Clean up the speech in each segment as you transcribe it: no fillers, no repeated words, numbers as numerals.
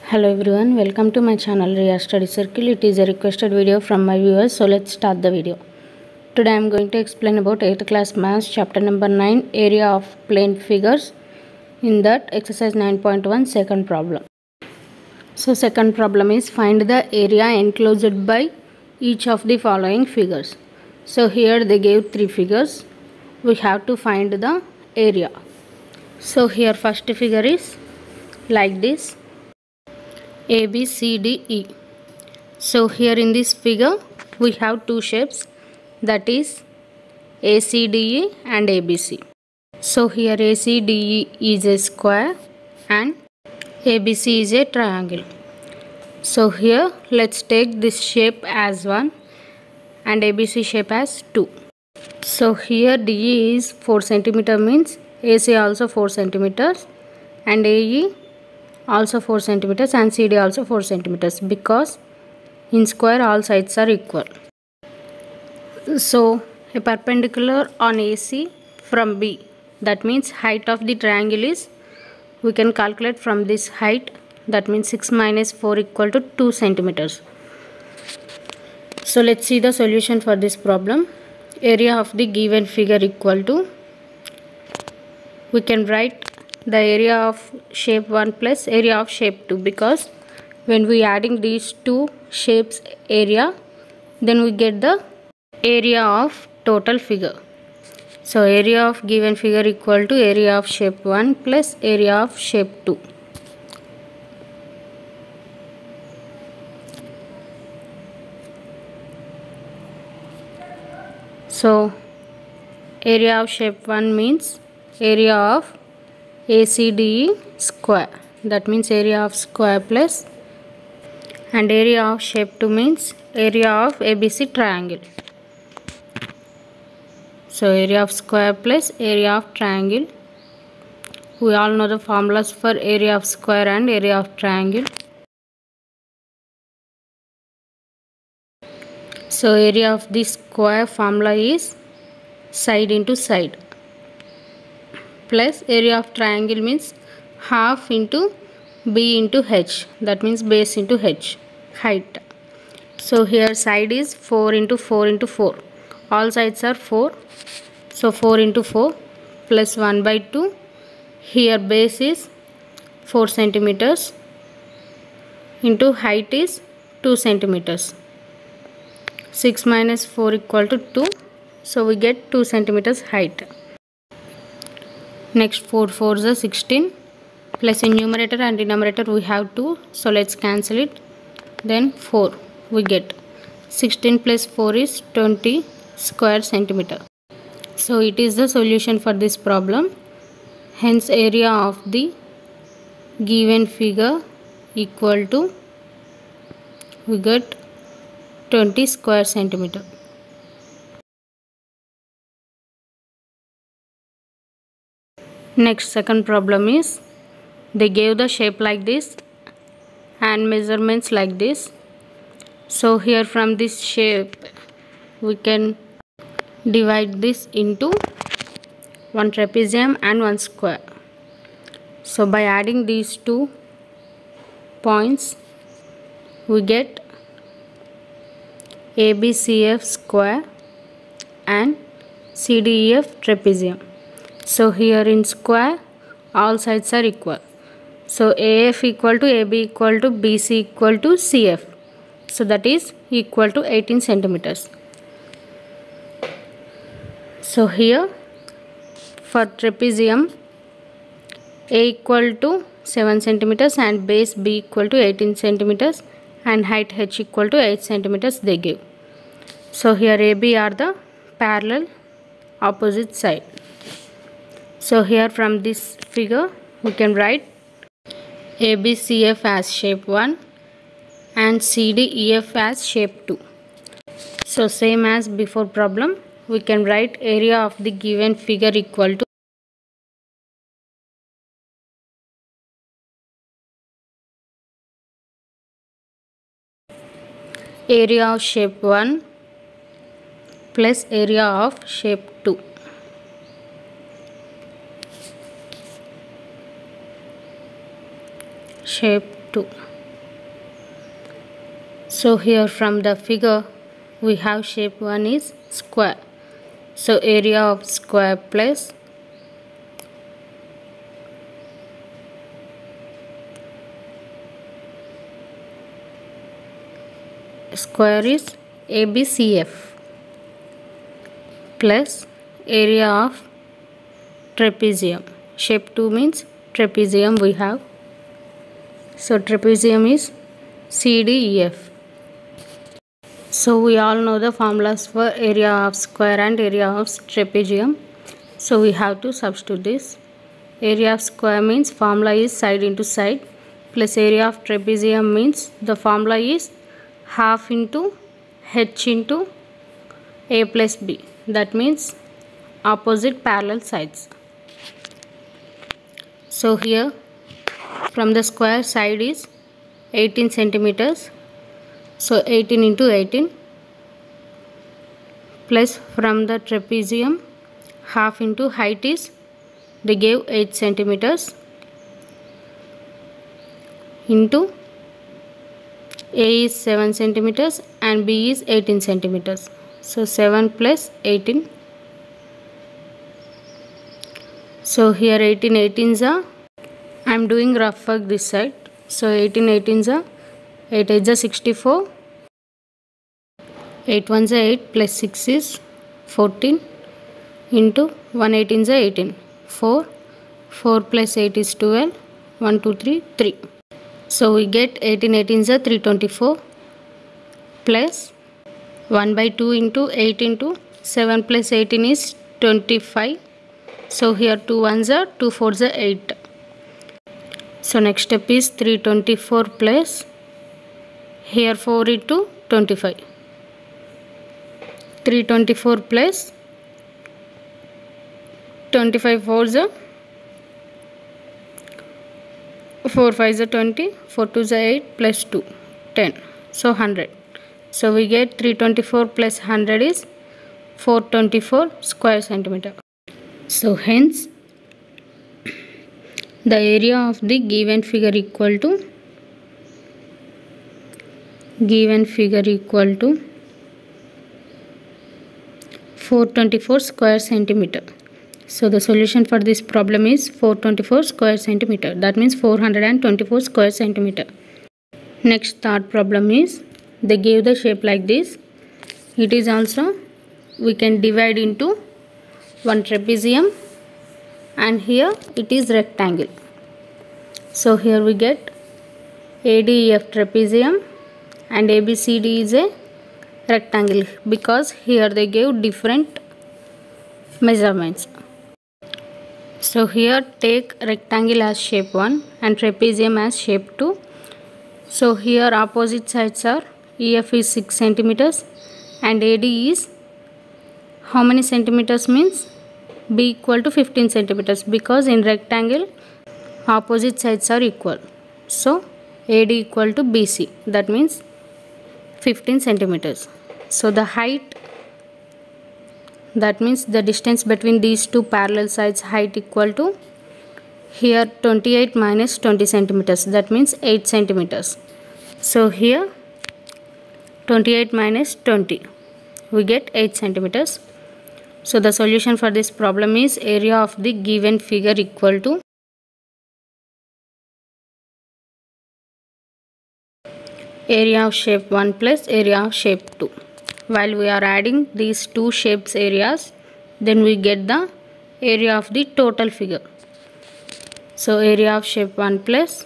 Hello everyone, welcome to my channel Riya Study Circle. It is a requested video from my viewers, so let's start the video. Today I am going to explain about 8th class maths chapter number 9, area of plane figures. In that, exercise 9.1 second problem. So second problem is find the area enclosed by each of the following figures. So here they gave 3 figures. We have to find the area. So here first figure is like this, A, B, C, D, E. So here in this figure we have two shapes, that is ACDE and ABC. So here ACDE is a square and ABC is a triangle. So here let's take this shape as 1 and ABC shape as 2. So here DE is 4 cm means AC also 4 cm and AE also 4 cm and CD also 4 cm because in square all sides are equal. So a perpendicular on AC from B, that means height of the triangle is, we can calculate from this height, that means 6 minus 4 equal to 2 centimeters. So let's see the solution for this problem. Area of the given figure equal to, we can write the area of shape 1 plus area of shape 2, because when we adding these two shapes area, then we get the area of total figure. So area of given figure equal to area of shape 1 plus area of shape 2. So area of shape 1 means area of ACDE square, that means area of square plus, and area of shape 2 means area of ABC triangle. So area of square plus area of triangle. We all know the formulas for area of square and area of triangle. So area of this square formula is side into side, plus area of triangle means half into B into H, that means base into H, height. So here side is 4 into 4 into 4, all sides are 4, so 4 into 4 plus 1 by 2. Here base is 4 centimeters into height is 2 centimeters. 6 minus 4 equal to 2, so we get 2 centimeters height. Next 4 4s are 16, plus in numerator and denominator we have 2, so let's cancel it. Then 4 we get 16 plus 4 is 20 square centimeter. So it is the solution for this problem. Hence area of the given figure equal to, we get 20 square centimeter. Next second problem is, they gave the shape like this and measurements like this. So here from this shape we can divide this into one trapezium and one square. So by adding these two points we get ABCF square and CDEF trapezium. So here in square all sides are equal. So AF equal to AB equal to BC equal to CF. So that is equal to 18 centimeters. So here for trapezium A equal to 7 centimeters and base B equal to 18 centimeters and height H equal to 8 centimeters they give. So here AB are the parallel opposite side. So here from this figure we can write ABCF as shape 1 and CDEF as shape 2. So same as before problem, we can write area of the given figure equal to area of shape 1 plus area of shape 2. Shape 2. So here from the figure we have shape 1 is square. So area of square plus square is ABCF plus area of trapezium. Shape 2 means trapezium we have. So trapezium is CDEF. So we all know the formulas for area of square and area of trapezium. So we have to substitute this. Area of square means formula is side into side, plus area of trapezium means the formula is half into h into a plus b. That means opposite parallel sides. So here from the square side is 18 centimeters. So 18 into 18 plus from the trapezium half into height is they gave 8 centimeters into A is 7 centimeters and B is 18 centimeters. So 7 plus 18. So here 18 18s are, I am doing rough work this side. So 18 18s are 8 8s are 64. 8 1s are 8 plus 6 is 14 into 1 18s are 18. 4 4 plus 8 is 12. 1 2 3 3. So we get 18 18s are 324 plus 1 by 2 into 8 into 7 plus 18 is 25. So here 2 1s are 2 4s are 8. So next step is 324 plus here 4 into 25. 324 plus 25 4s are 4 5s are 20, 4 2s are 8 plus 2 10. So 100. So we get 324 plus 100 is 424 square centimeter. So hence the area of the given figure equal to 424 square centimeter. So the solution for this problem is 424 square centimeter. That means 424 square centimeter. Next third problem is they gave the shape like this. It is also we can divide into one trapezium and here it is rectangle. So here we get ADEF trapezium and ABCD is a rectangle because here they gave different measurements. So here take rectangle as shape 1 and trapezium as shape 2. So here opposite sides are EF is 6 centimeters and AD is how many centimeters means B equal to 15 centimeters because in rectangle opposite sides are equal. So AD equal to BC, that means 15 centimeters. So the height, that means the distance between these two parallel sides height equal to here 28 minus 20 centimeters, that means 8 centimeters. So here 28 minus 20 we get 8 centimeters. So the solution for this problem is area of the given figure equal to area of shape 1 plus area of shape 2. While we are adding these two shapes areas, then we get the area of the total figure. So area of shape 1 plus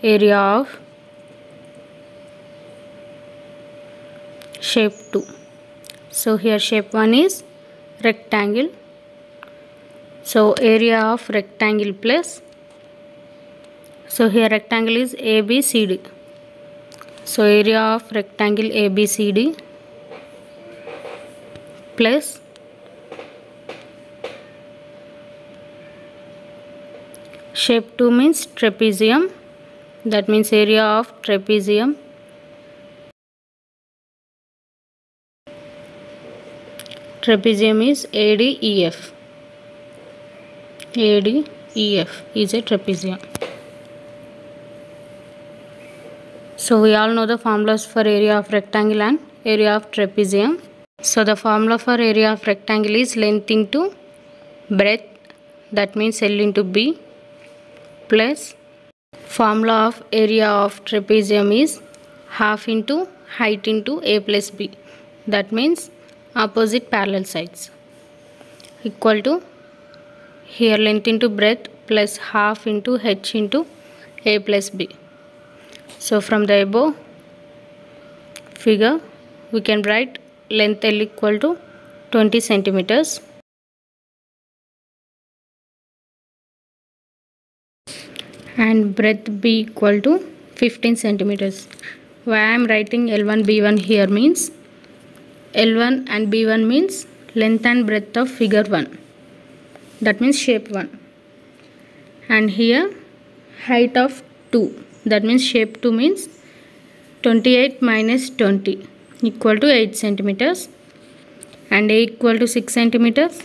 area of shape 2. So here shape 1 is rectangle. So area of rectangle plus, so here rectangle is ABCD. So area of rectangle ABCD plus shape 2 means trapezium, that means area of trapezium is ADEF. ADEF is a trapezium. So So we all know the formulas for area of rectangle and area of trapezium. So the formula for area of rectangle is length into breadth, that means L into B, plus formula of area of trapezium is half into height into A plus B, that means opposite parallel sides, equal to here length into breadth plus half into H into A plus B. So from the above figure we can write length L equal to 20 centimeters and breadth B equal to 15 centimeters. Why I am writing L1 B1 here means L1 and B1 means length and breadth of figure 1, that means shape 1, and here height of 2, that means shape 2 means 28 minus 20 equal to 8 centimeters and A equal to 6 centimeters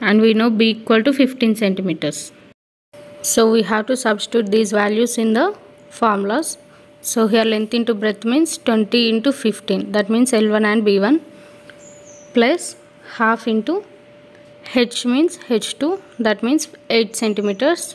and we know B equal to 15 centimeters. So we have to substitute these values in the formulas. So here length into breadth means 20 into 15, that means L1 and B1, plus half into H means H2, that means 8 centimeters,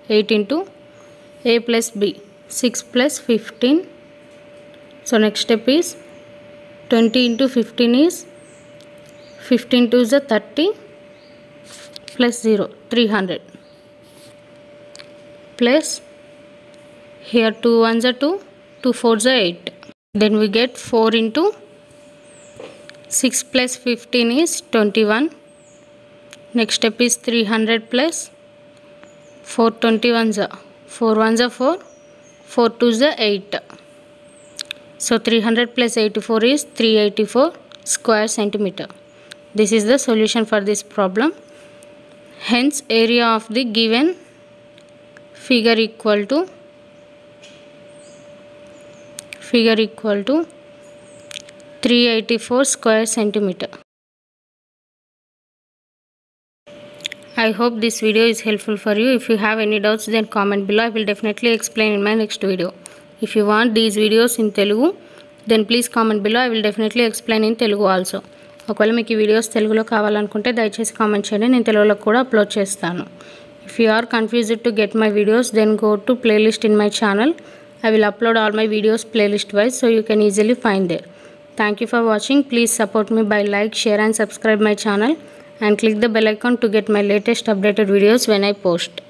8 into A plus B, 6 plus 15. So next step is 20 into 15 is 15 to the 30 plus 0, 300, plus here 2 ones are 2, 2 fours are 8. Then we get 4 into 6 plus 15 is 21. Next step is 300 plus 4 21s are 4 ones are 4, 4 twos are 8. So 300 plus 84 is 384 square centimeter. This is the solution for this problem. Hence area of the given figure equal to 384 square centimeter. I hope this video is helpful for you. If you have any doubts then comment below. I will definitely explain in my next video. If you want these videos in Telugu then please comment below. I will definitely explain in Telugu also. ఒకవేళ మీకు ఈ videos తెలుగులో కావాలనుకుంటే దయచేసి comment చేయండి, నేను తెలుగులో కూడా అప్లోడ్ చేస్తాను. If you are confused to get my videos then go to playlist in my channel. I will upload all my videos playlist wise so you can easily find there. Thank you for watching. Please support me by like, share and subscribe my channel and click the bell icon to get my latest updated videos when I post.